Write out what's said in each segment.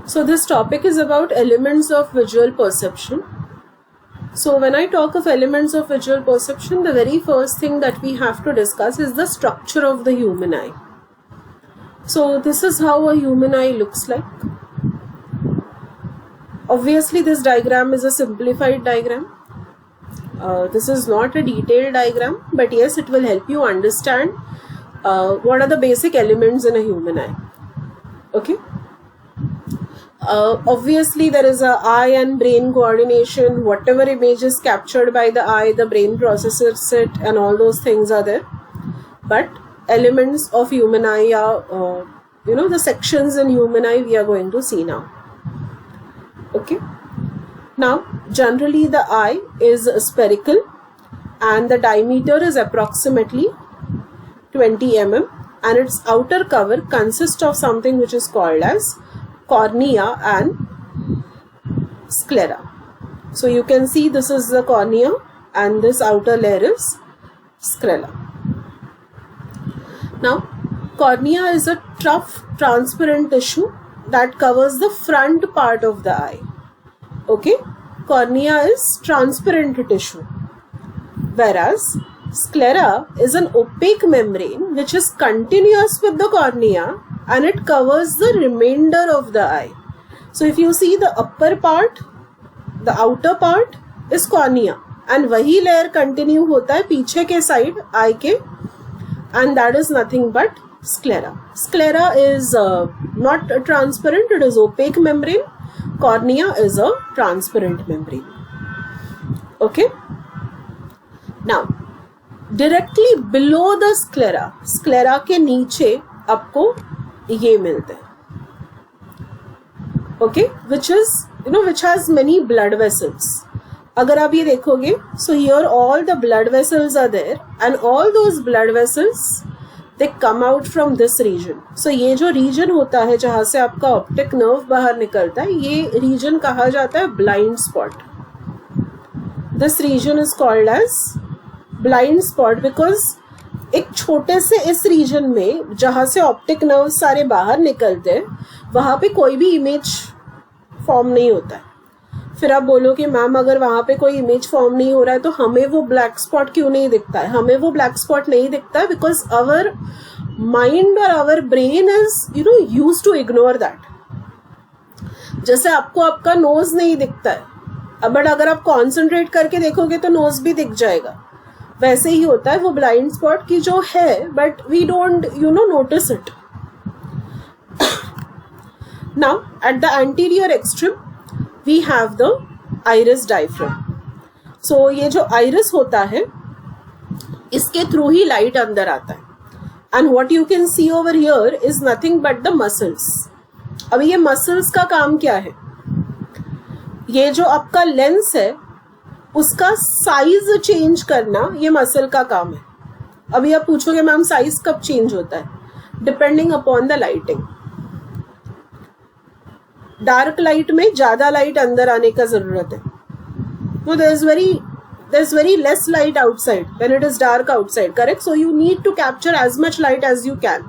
So this topic is about elements of visual perception. So when I talk of elements of visual perception, the very first thing that we have to discuss is the structure of the human eye. So this is how a human eye looks like. Obviously this diagram is a simplified diagram. This is not a detailed diagram, but yes, it will help you understand what are the basic elements in a human eye. Okay. Obviously there is a eye and brain coordination. Whatever image is captured by the eye, the brain processes it, and all those things are there. But elements of human eye are, the sections in human eye we are going to see now. Okay. Now, generally the eye is spherical and the diameter is approximately 20 mm, and its outer cover consists of something which is called as cornea and sclera. So you can see this is the cornea and this outer layer is sclera. Now, cornea is a tough transparent tissue that covers the front part of the eye. Okay, cornea is transparent tissue, whereas sclera is an opaque membrane which is continuous with the cornea and it covers the remainder of the eye. So if you see the upper part, the outer part is cornea and वही layer continue होता है पीछे के side eye के, and that is nothing but sclera. Sclera is not transparent, it is opaque membrane. Cornea is a transparent membrane. Okay. Now, directly below the sclera, sclera के नीचे आपको ये मिलते हैं. Okay, which is which has many blood vessels. अगर आप ये देखोगे, so here all the blood vessels are there, and all those blood vessels they come out from this region. So ये जो region होता है जहाँ से आपका optic nerve बाहर निकलता है, ये region कहा जाता है blind spot. This region is called as blind spot because एक छोटे से इस region में जहाँ से optic nerve सारे बाहर निकलते हैं, वहाँ पे कोई भी image form नहीं होता है. फिर आप बोलो कि मैम अगर वहाँ पे कोई इमेज फॉर्म नहीं हो रहा है तो हमें वो ब्लैक स्पॉट क्यों नहीं दिखता है? हमें वो ब्लैक स्पॉट नहीं दिखता है बिकॉज आवर माइंड और our brain is used to ignore that. जैसे आपको आपका नोज नहीं दिखता है, बट अगर आप कॉन्सेंट्रेट करके देखोगे तो नोज भी दिख जाएगा. वैसे ही होता है वो ब्लाइंड स्पॉट की जो है, but we don't notice it. Now at the anterior extreme we have the iris diaphragm. So ये जो iris होता है इसके थ्रू ही लाइट अंदर आता है. And what you can see over here is nothing but the muscles. अभी ये muscles का काम क्या है? ये जो आपका लेंस है उसका साइज चेंज करना ये मसल का काम है. अभी आप पूछोगे मैम साइज कब चेंज होता है? Depending upon the lighting. Dark light में ज्यादा लाइट अंदर आने का जरूरत है. So there's very less light outside when it is dark outside, correct? So you need to capture as much light as you can.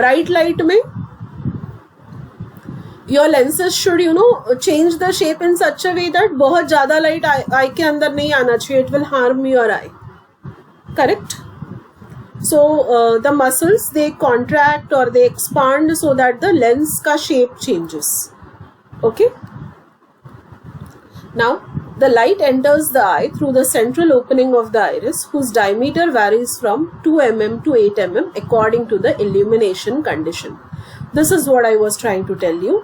Bright light में your lenses should change the shape in such a way that बहुत ज्यादा light eye के अंदर नहीं आना चाहिए. It will harm your eye, correct? So the muscles they contract or they expand so that the lens का shape changes. Okay. Now the light enters the eye through the central opening of the iris, whose diameter varies from 2 mm to 8 mm according to the illumination condition. This is what I was trying to tell you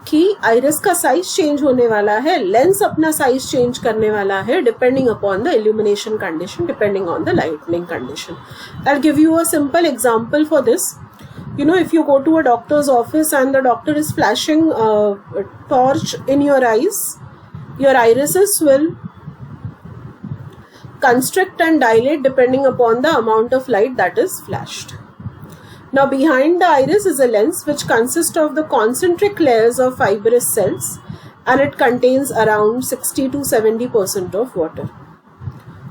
कि iris का size change होने वाला है, lens अपना size change करने वाला है depending upon the illumination condition, depending on the lightning condition. I'll give you a simple example for this. If you go to a doctor's office and the doctor is flashing a torch in your eyes, your irises will constrict and dilate depending upon the amount of light that is flashed. Now behind the iris is a lens which consists of the concentric layers of fibrous cells, and it contains around 60 to 70% of water.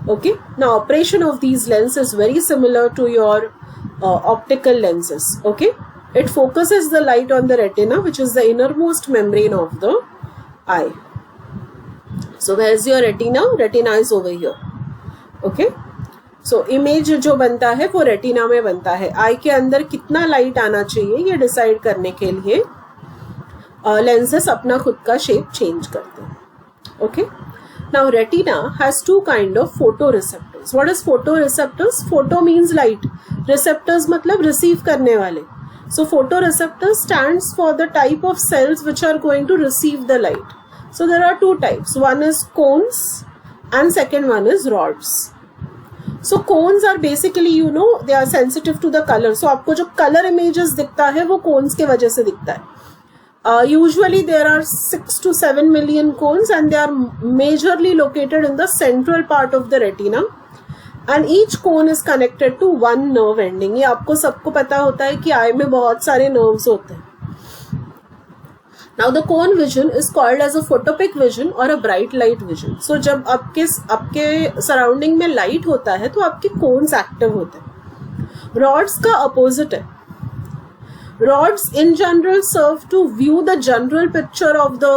Okay. Now operation of these lenses is very similar to your optical lenses. Okay. It focuses the light on the retina, which is the innermost membrane of the eye. So where is your retina? Retina is over here. Okay. So image जो बनता है वो retina में बनता है. आई के अंदर कितना लाइट आना चाहिए ये डिसाइड करने के लिए लेंसेस अपना खुद का शेप चेंज करते हैं. Okay. Now retina has two kind of photo receptors. What is photo receptors? Photo means light, receptors मतलब रिसीव करने वाले. So photoreceptors stands for the type of cells which are going to receive the light. So there are two types. One is cones and second one is rods. So cones are basically, you know, they are sensitive to the color. So आपको जो color images दिखता है वो cones के वजह से दिखता है. Usually there are 6 to 7 million cones and they are majorly located in the central part of the retina. And each cone is connected to one nerve ending. ये आपको सबको पता होता है कि आई में बहुत सारे nerves होते हैं. Now the cone vision is called as a photopic vision or a bright light vision. So जब आपके सराउंडिंग में लाइट होता है तो आपके cones एक्टिव होते हैं. Rods का अपोजिट है. Rods in general serve to view the general picture of the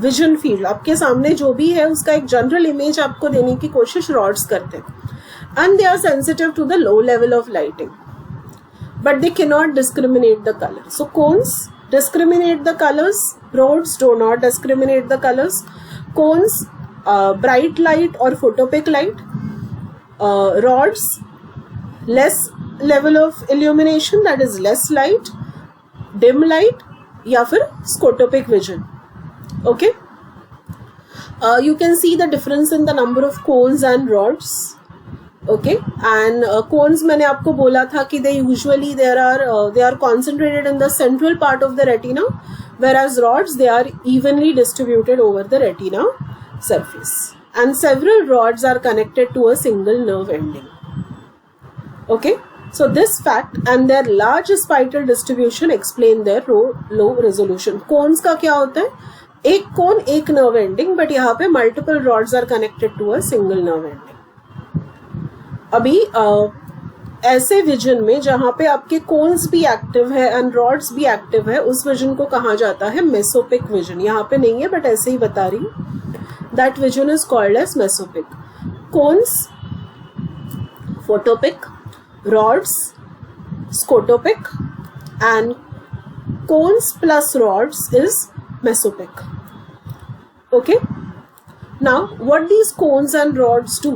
vision field. आपके सामने जो भी है उसका एक जनरल इमेज आपको देने की कोशिश रॉड्स करते हैं. And they are sensitive to the low level of lighting but they can not discriminate the colour. So cones discriminate the colours, rods do not discriminate the colours. Cones bright light or photopic light, rods less level of illumination, that is less light, dim light या फिर scotopic vision. Okay, you can see the difference in the number of cones and rods. Okay, and cones मैंने आपको बोला था कि they usually they are concentrated in the central part of the retina, whereas rods they are evenly distributed over the retina surface, and several rods are connected to a single nerve ending. Okay, so this fact and their large spiral distribution explain their low resolution. Cones का क्या होता है? एक कोन एक nerve ending, but यहाँ पे multiple rods are connected to a single nerve ending. अभी ऐसे विजन में जहाँ पे आपके कोन्स भी एक्टिव है एंड रॉड्स भी एक्टिव है, उस विजन को कहा जाता है मेसोपिक विजन. यहाँ पे नहीं है बट ऐसे ही बता रही हूँ. That vision is called as mesopic. Cones photopic, rods scotopic, and cones plus rods is mesopic. Okay, now what these cones and rods do,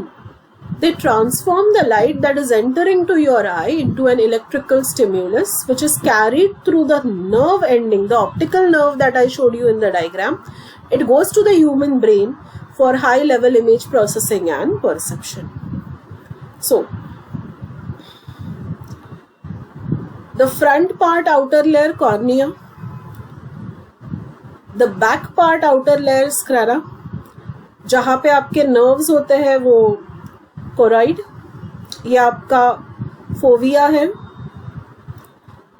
they transform the light that is entering to your eye into an electrical stimulus which is carried through the nerve ending, the optical nerve that I showed you in the diagram. It goes to the human brain for high level image processing and perception. So the front part outer layer cornea, the back part outer layer sclera, जहाँ पे आपके nerves होते हैं वो choroid, ये आपका fovea है.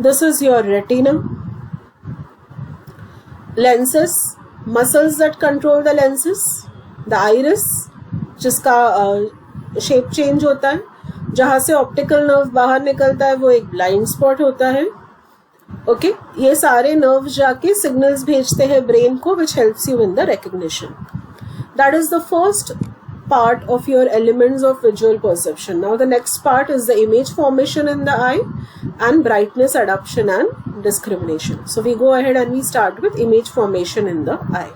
This is your retina. Lenses, muscles that control the lenses, the iris जिसका shape change होता है, जहाँ से ऑप्टिकल नर्व बाहर निकलता है वो एक ब्लाइंड स्पॉट होता है. ओके, ये सारे नर्व जाके सिग्नल्स भेजते हैं ब्रेन को which helps you in the recognition. That is the first part of your elements of visual perception. Now the next part is the image formation in the eye and brightness adoption and discrimination. So we go ahead and we start with image formation in the eye.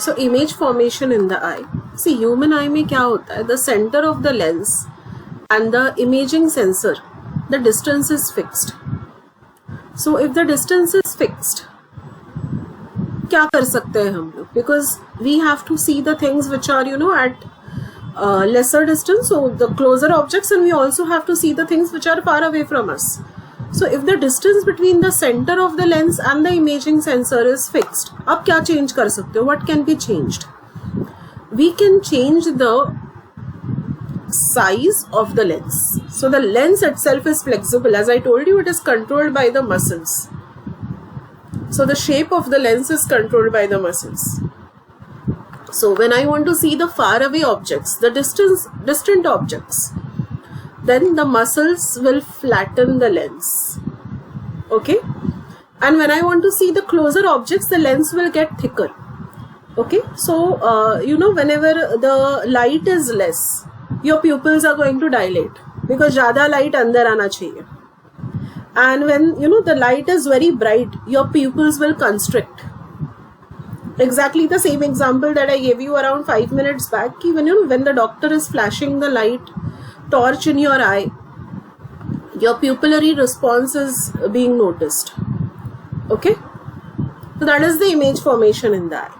So image formation in the eye. See, human eye में क्या होता है? The center of the lens and the imaging sensor, the distance is fixed. So if the distance is fixed, क्या कर सकते हैं हम लोग? Because we have to see the things which are, you know, at lesser distance. So the closer objects, and we also have to see the things which are far away from us. So if the distance between the center of the lens and the imaging sensor is fixed, आप क्या change कर सकते हो? What can be changed? We can change the size of the lens. So the lens itself is flexible. As I told you, it is controlled by the muscles. So the shape of the lens is controlled by the muscles. So when I want to see the far away objects, the distant objects, then the muscles will flatten the lens. Okay, and when I want to see the closer objects, the lens will get thicker. Okay, so whenever the light is less, your pupils are going to dilate because ज़्यादा light अंदर आना चाहिए. And when the light is very bright, your pupils will constrict. Exactly the same example that I gave you around 5 minutes back. When the doctor is flashing the light torch in your eye, your pupillary response is being noticed. Okay, so that is the image formation in the eye.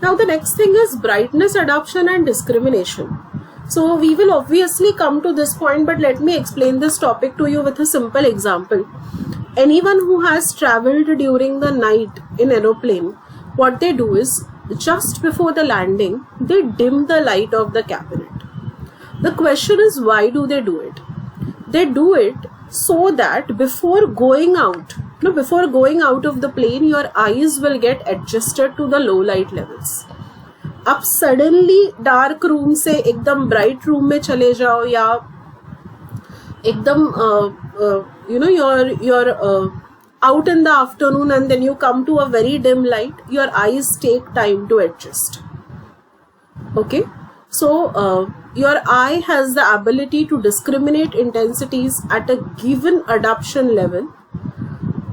Now the next thing is brightness adoption and discrimination. So we will obviously come to this point, but let me explain this topic to you with a simple example. Anyone who has traveled during the night in aeroplane, what they do is, just before the landing, they dim the light of the cabinet. The question is, why do they do it? They do it so that before going out of the plane, your eyes will get adjusted to the low light levels. अब suddenly dark room से एकदम bright room में चले जाओ, या एकदम you're out in the afternoon and then you come to a very dim light, your eyes take time to adjust. Okay, so your eye has the ability to discriminate intensities at a given adoption level.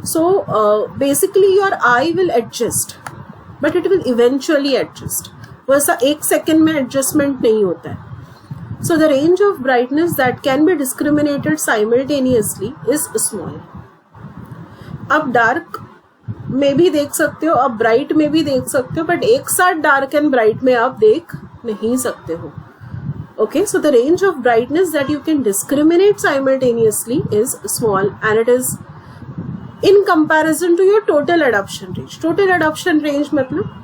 So basically your eye will adjust, but it will eventually adjust. वैसा 1 second में adjustment नहीं होता है. So the range of brightness that can be discriminated simultaneously is small. आप dark में भी देख सकते हो, आप ब्राइट में भी देख सकते हो, बट एक साथ डार्क एंड ब्राइट में आप देख नहीं सकते हो. Okay, so the range of brightness that you can discriminate simultaneously is small, and it is in comparison to your total adoption range. Total adoption range मतलब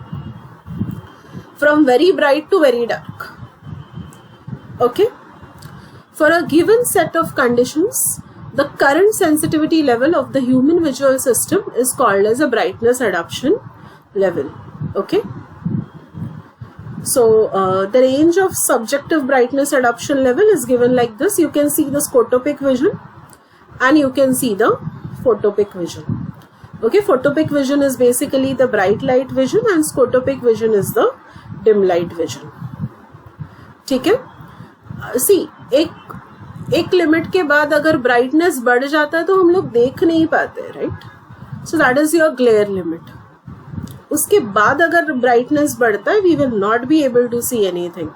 from very bright to very dark. Okay, for a given set of conditions, the current sensitivity level of the human visual system is called as a brightness adoption level. Okay, so the range of subjective brightness adoption level is given like this. You can see the scotopic vision and you can see the photopic vision. Okay, photopic vision is basically the bright light vision and scotopic vision is the dim light vision. ठीक है, सी एक limit के बाद अगर brightness बढ़ जाता है तो हम लोग देख नहीं पाते, right? So that is your glare limit. उसके बाद अगर ब्राइटनेस बढ़ता है, we will not be able to see anything.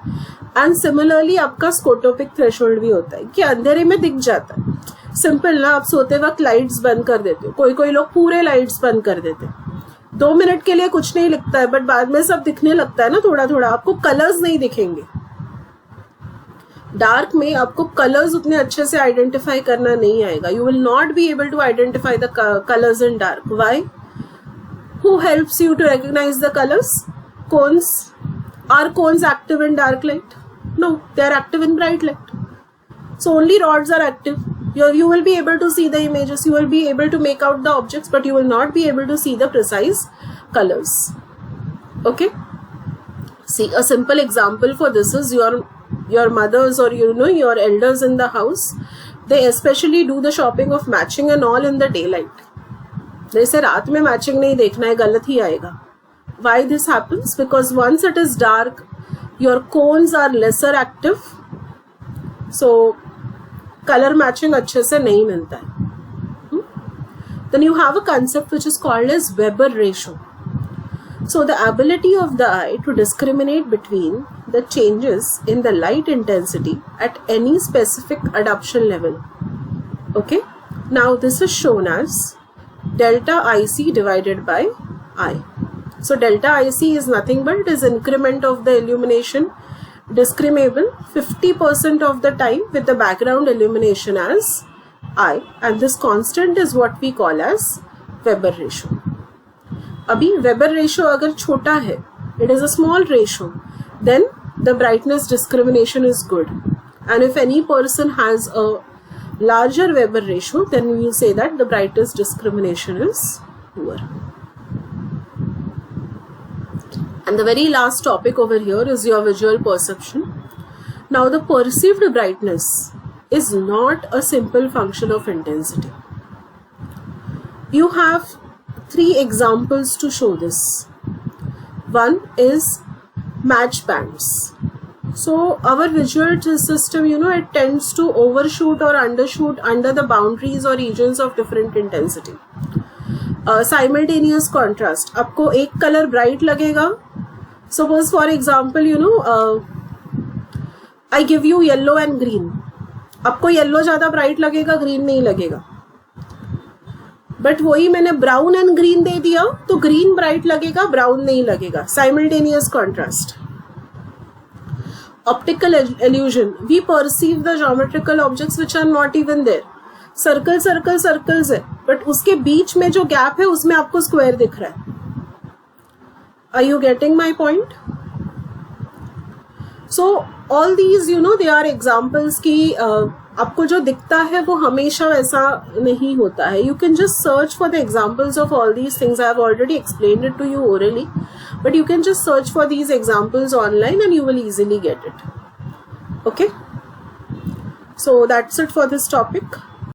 And similarly आपका स्कोटोपिक थ्रेशोल्ड भी होता है कि अंधेरे में दिख जाता है. सिंपल ना, आप सोते वक्त लाइट्स बंद कर देते हो, कोई लोग पूरे लाइट्स बंद कर देते हैं. 2 मिनट के लिए कुछ नहीं लिखता है, बट बाद में सब दिखने लगता है ना, थोड़ा थोड़ा. आपको कलर्स नहीं दिखेंगे डार्क में, आपको कलर्स उतने अच्छे से आइडेंटिफाई करना नहीं आएगा. You will not be able to identify the colours in dark. Why? Who helps you to recognise the colours? Cones. Are cones active in dark light? No, they are active in bright light. So only rods are active. You will be able to see the images, you will be able to make out the objects, but you will not be able to see the precise colors. Okay, see, a simple example for this is your mothers or your elders in the house. They especially do the shopping of matching and all in the daylight. They say रात में matching नहीं देखना है, गलत ही आएगा. Why this happens? Because once it is dark, your cones are lesser active, so color matching अच्छे से नहीं मिलता है. Then you have a concept which is called as Weber ratio. So the ability of the eye to discriminate between the changes in the light intensity at any specific adoption level. Okay, now this is shown as delta IC divided by I. So delta IC is nothing but it is increment of the illumination discriminable 50% of the time with the background illumination as I, and this constant is what we call as Weber ratio. अभी Weber ratio अगर छोटा है, it is a small ratio, then the brightness discrimination is good. And if any person has a larger Weber ratio, then we will say that the brightness discrimination is poor. And the very last topic over here is your visual perception. Now the perceived brightness is not a simple function of intensity. You have 3 examples to show this. One is match bands. So our visual system, it tends to overshoot or undershoot under the boundaries or regions of different intensity. Simultaneous contrast. आपको एक color bright लगेगा. Suppose for example, I give you yellow and green. आपको yellow ज़्यादा bright लगेगा, green नहीं लगेगा. But वही मैंने brown and green दे दिया, तो green bright लगेगा, brown नहीं लगेगा. Simultaneous contrast. Optical illusion. We perceive the geometrical objects which are not even there. Circles है, but उसके बीच में जो gap है उसमें आपको square दिख रहा है. Are you getting my point? So all these, they are examples कि आपको जो दिखता है वो हमेशा वैसा नहीं होता है. You can just search for the examples of all these things. I have already explained it to you orally, but you can just search for these examples online and you will easily get it. Okay? So that's it for this topic.